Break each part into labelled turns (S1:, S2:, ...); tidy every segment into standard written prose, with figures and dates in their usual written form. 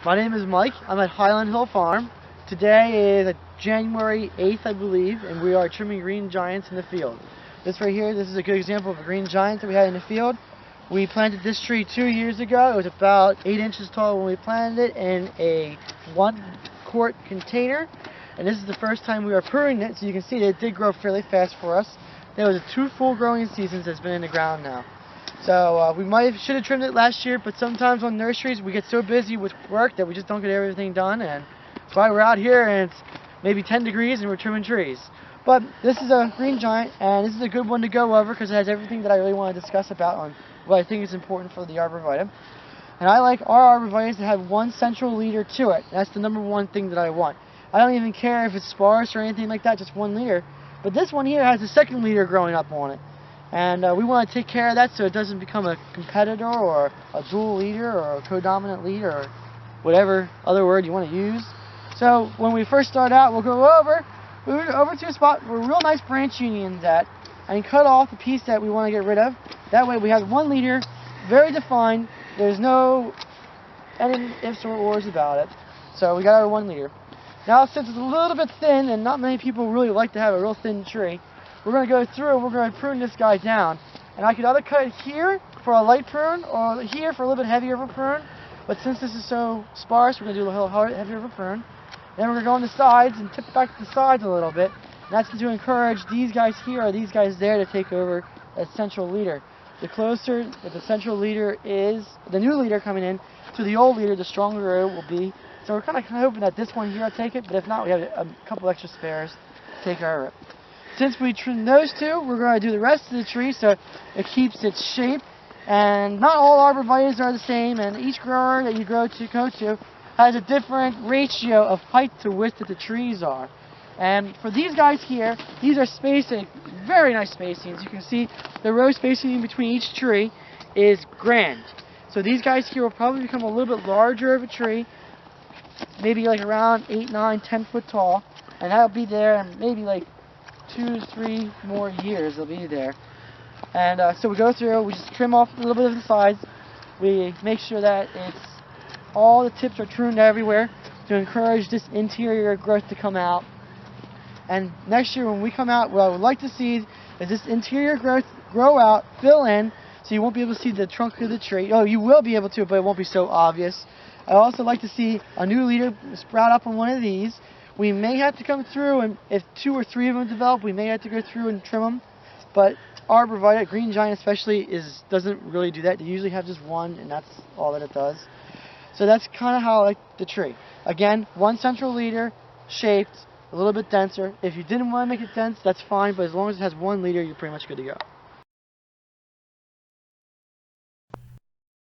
S1: My name is Mike. I'm at Highland Hill Farm. Today is January 8th, I believe, and we are trimming green giants in the field. This right here, this is a good example of a green giant that we had in the field. We planted this tree 2 years ago. It was about 8 inches tall when we planted it in a 1-quart container. And this is the first time we are pruning it, so you can see that it did grow fairly fast for us. There was 2 full growing seasons that's been in the ground now. So we should have trimmed it last year, but sometimes on nurseries we get so busy with work that we just don't get everything done, and that's why we're out here and it's maybe 10 degrees and we're trimming trees. But this is a green giant, and this is a good one to go over because it has everything that I really want to discuss about on what I think is important for the arborvitae. And I like our arborvitaes to have one central leader to it. That's the #1 thing that I want. I don't even care if it's sparse or anything like that, just one leader. But this one here has a second leader growing up on it. And we want to take care of that so it doesn't become a competitor or a dual leader or a codominant leader or whatever other word you want to use. So when we first start out, we'll go over to a spot where real nice branch union's at and cut off the piece that we want to get rid of. That way we have one leader, very defined. There's no any ifs or ors about it. So we got our one leader. Now since it's a little bit thin and not many people really like to have a real thin tree, we're going to go through and we're going to prune this guy down. And I could either cut it here for a light prune or here for a little bit heavier of a prune. But since this is so sparse, we're going to do a little heavier of a prune. Then we're going to go on the sides and tip back the sides a little bit. And that's to encourage these guys here or these guys there to take over as central leader. The closer that the central leader is, the new leader coming in, to the old leader, the stronger it will be. So we're kind of hoping that this one here will take it, but if not, we have a couple extra spares to take over it. Since we trimmed those two, we're going to do the rest of the tree so it keeps its shape. And not all arborvitaes are the same, and each grower that you go to has a different ratio of height to width that the trees are. And for these guys here, these are spacing, very nice spacings. You can see the row spacing in between each tree is grand. So these guys here will probably become a little bit larger of a tree, maybe like around 8, 9, 10 foot tall, and that'll be there in maybe like 2 to 3 more years they'll be there. And so we go through, we just trim off a little bit of the sides. We make sure that all the tips are pruned everywhere to encourage this interior growth to come out. And next year when we come out, what I would like to see is this interior growth grow out, fill in, so you won't be able to see the trunk of the tree. Oh, you will be able to, but it won't be so obvious. I also like to see a new leader sprout up on one of these. We may have to come through, and if 2 or 3 of them develop, we may have to go through and trim them. But arborvitae, green giant especially, doesn't really do that. They usually have just one, and that's all that it does. So that's kind of how I like the tree. Again, one central leader, shaped, a little bit denser. If you didn't want to make it dense, that's fine, but as long as it has one leader, you're pretty much good to go.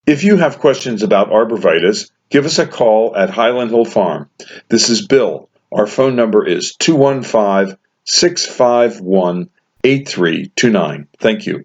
S2: If you have questions about arborvitaes, give us a call at Highland Hill Farm. This is Bill. Our phone number is 215-651-8329. Thank you.